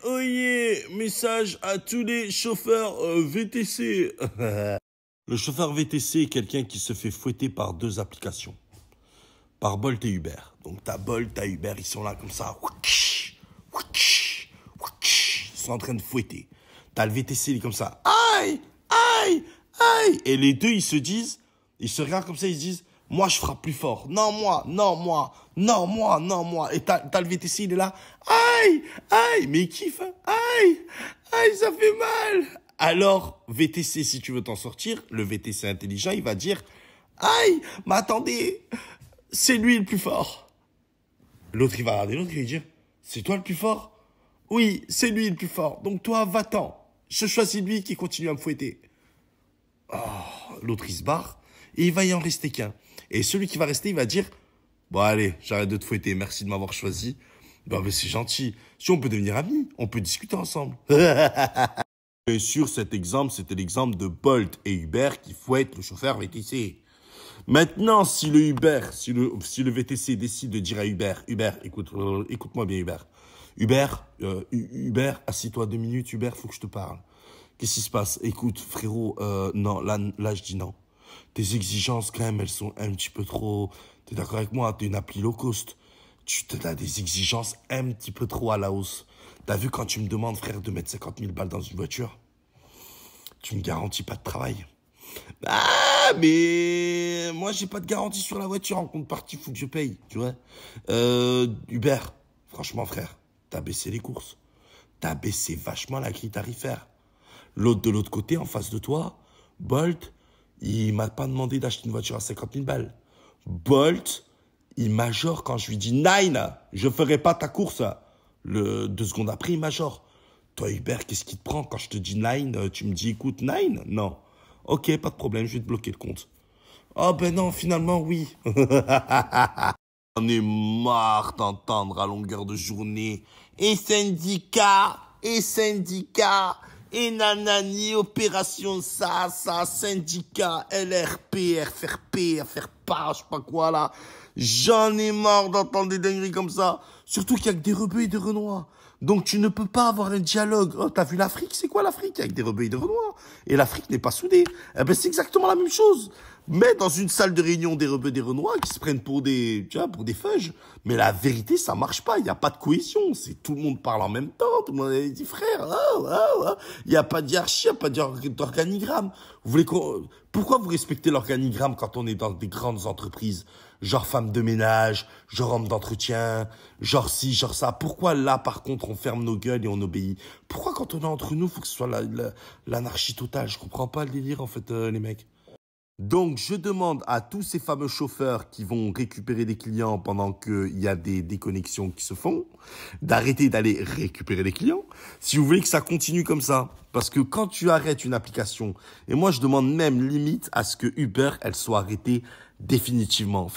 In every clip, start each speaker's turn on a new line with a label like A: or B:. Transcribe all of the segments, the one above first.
A: Oyez, message à tous les chauffeurs VTC. Le chauffeur VTC est quelqu'un qui se fait fouetter par deux applications. Par Bolt et Uber. Donc t'as Bolt, t'as Uber, ils sont là comme ça. Ils sont en train de fouetter. T'as le VTC, il est comme ça. Aïe, aïe, aïe. Et les deux, ils se regardent comme ça, ils se disent, moi je frappe plus fort. Non, moi, non, moi, non, moi, non, moi. Et t'as le VTC, il est là. Aïe, aïe, mais il kiffe, hein. Aïe, aïe, ça fait mal. Alors, VTC, si tu veux t'en sortir, le VTC intelligent, il va dire, aïe, mais attendez, c'est lui le plus fort. L'autre, il va regarder l'autre, il va dire, c'est toi le plus fort? Oui, c'est lui le plus fort. Donc toi, va-t'en. Je choisis lui qui continue à me fouetter. Oh, l'autre, il se barre et il va y en rester qu'un. Et celui qui va rester, il va dire, bon allez, j'arrête de te fouetter, merci de m'avoir choisi. Ben, mais c'est gentil. Si on peut devenir amis, on peut discuter ensemble. Bien sûr, cet exemple, c'était l'exemple de Bolt et Uber qui fouettent le chauffeur VTC. Maintenant, si le VTC décide de dire à Uber, écoute-moi bien Uber. Uber, assis-toi 2 minutes, Uber, faut que je te parle. Qu'est-ce qui se passe? Écoute, frérot, non, là, je dis non. Tes exigences, quand même, elles sont un petit peu trop... T'es d'accord avec moi? T'es une appli low cost. Tu as des exigences un petit peu trop à la hausse. T'as vu quand tu me demandes, frère, de mettre 50 000 balles dans une voiture? Tu me garantis pas de travail. Ah, mais moi, j'ai pas de garantie sur la voiture. En contrepartie, faut que je paye, tu vois. Uber, franchement, frère, t'as baissé les courses. T'as baissé vachement la grille tarifaire. L'autre de l'autre côté, en face de toi, Bolt, il m'a pas demandé d'acheter une voiture à 50 000 balles. Bolt, il majore quand je lui dis « Nine, je ferai pas ta course ». 2 secondes après, il majore. Toi, Hubert, qu'est-ce qui te prend quand je te dis Nine? Tu me dis « Écoute, Nine ?» Non. Ok, pas de problème, je vais te bloquer le compte. Oh ben non, finalement, oui. On est marre d'entendre à longueur de journée. Et syndicat, et nanani, opération ça, syndicat, LRP, FRP, FRPA, je sais pas quoi là. J'en ai marre d'entendre des dingueries comme ça. Surtout qu'il y a que des rebeux et des renois. Donc tu ne peux pas avoir un dialogue. Oh, t'as vu l'Afrique? C'est quoi l'Afrique? Avec des rebeux et des renois. Et l'Afrique n'est pas soudée. Eh ben c'est exactement la même chose. Mais dans une salle de réunion des rebeux et des renois qui se prennent pour des, tu vois, pour des feuges. Mais la vérité, ça marche pas. Il n'y a pas de cohésion. C'est tout le monde parle en même temps. Tout le monde dit frère. Il n'y a pas d'hierarchie, il n'y a pas d'organigramme. Pourquoi vous respectez l'organigramme quand on est dans des grandes entreprises? Genre femme de ménage, genre homme d'entretien, genre ci, genre ça. Pourquoi là, par contre, on ferme nos gueules et on obéit? Pourquoi quand on est entre nous, faut que ce soit l'anarchie totale? Je comprends pas le délire, en fait, les mecs. Donc, je demande à tous ces fameux chauffeurs qui vont récupérer des clients pendant qu'il y a des déconnexions qui se font, d'arrêter d'aller récupérer des clients, si vous voulez que ça continue comme ça. Parce que quand tu arrêtes une application, et moi je demande même limite à ce que Uber, elle soit arrêtée définitivement,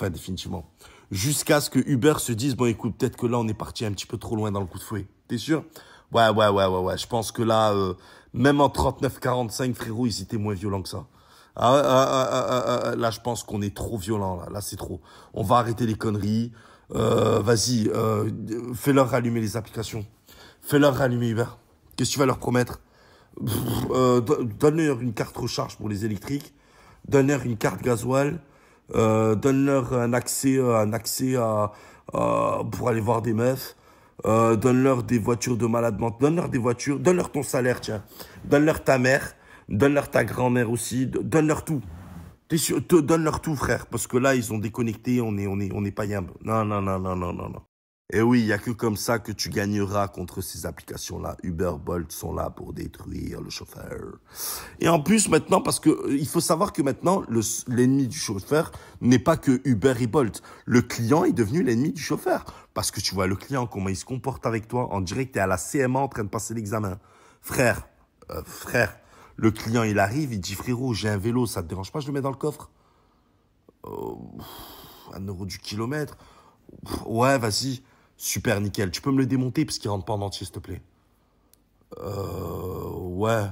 A: jusqu'à ce que Uber se dise, bon écoute, peut-être que là on est parti un petit peu trop loin dans le coup de fouet. T'es sûr? Ouais. Je pense que là, même en 39-45, frérot, ils étaient moins violents que ça. Là, je pense qu'on est trop violent. Là, c'est trop. On va arrêter les conneries. Vas-y, fais-leur rallumer les applications. Fais-leur rallumer Uber. Qu'est-ce que tu vas leur promettre? Donne-leur une carte recharge pour les électriques. Donne-leur une carte gasoil. Donne-leur un accès pour aller voir des meufs. Donne-leur des voitures de malade mental. Donne-leur des voitures. Donne-leur ton salaire, tiens. Donne-leur ta mère. Donne-leur ta grand-mère aussi, donne-leur tout. T'es sûr, donne-leur tout, frère, parce que là, ils ont déconnecté, on est pas yambe. Non. Et oui, il y a que comme ça que tu gagneras contre ces applications-là. Uber, Bolt sont là pour détruire le chauffeur. Et en plus, maintenant, parce que il faut savoir que maintenant, l'ennemi du chauffeur n'est pas que Uber et Bolt. Le client est devenu l'ennemi du chauffeur. Parce que tu vois le client, comment il se comporte avec toi. En direct, t'es à la CMA en train de passer l'examen. Frère, le client, il arrive, il dit, frérot, j'ai un vélo, ça te dérange pas, je le mets dans le coffre? 1 € du kilomètre. Ouais, vas-y. Super, nickel. Tu peux me le démonter parce qu'il rentre pas en entier, s'il te plaît. Ouais,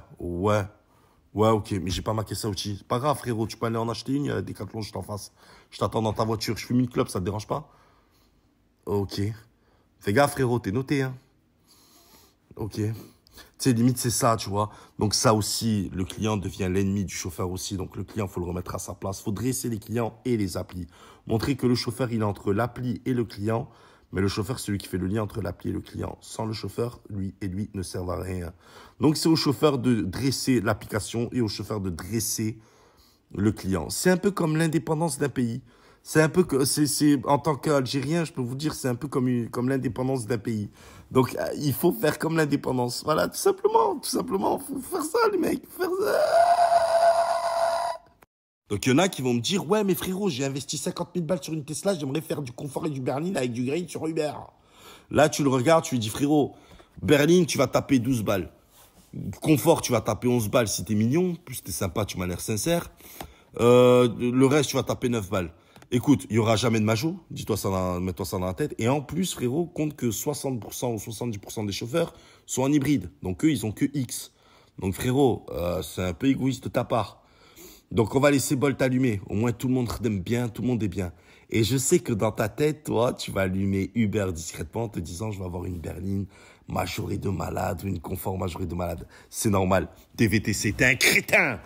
A: ok, mais j'ai pas ma caisse à outils. C'est pas grave, frérot, tu peux aller en acheter une, il y a Decathlon juste en face. Je t'attends dans ta voiture, je fume une clope, ça te dérange pas? Ok. Fais gaffe, frérot, t'es noté, hein. Ok. Tu sais, limite, c'est ça, tu vois. Donc ça aussi, le client devient l'ennemi du chauffeur aussi. Donc le client, faut le remettre à sa place. Faut dresser les clients et les applis. Montrer que le chauffeur, il est entre l'appli et le client. Mais le chauffeur, c'est celui qui fait le lien entre l'appli et le client. Sans le chauffeur, lui ne servent à rien. Donc c'est au chauffeur de dresser l'application et au chauffeur de dresser le client. C'est un peu comme l'indépendance d'un pays. C'est un peu que en tant qu'Algérien, je peux vous dire, c'est un peu comme l'indépendance d'un pays. Donc il faut faire comme l'indépendance. Voilà, tout simplement, faut faire ça, les mecs, faire ça. Donc il y en a qui vont me dire, ouais, mais frérot, j'ai investi 50 000 balles sur une Tesla, j'aimerais faire du confort et du berline avec du grain sur Uber. Là, tu le regardes, tu lui dis, frérot, berline, tu vas taper 12 balles. Confort, tu vas taper 11 balles si t'es mignon, plus t'es sympa, tu m'as l'air sincère. Le reste, tu vas taper 9 balles. Écoute, il n'y aura jamais de majo, dis-toi ça, mets-toi ça dans la tête. Et en plus, frérot, compte que 60% ou 70% des chauffeurs sont en hybride. Donc eux, ils ont que X. Donc frérot, c'est un peu égoïste de ta part. Donc on va laisser Bolt allumer. Au moins tout le monde aime bien, tout le monde est bien. Et je sais que dans ta tête, toi, tu vas allumer Uber discrètement en te disant je vais avoir une berline majorée de malade ou une confort majorée de malade. C'est normal. TVTC, t'es un crétin.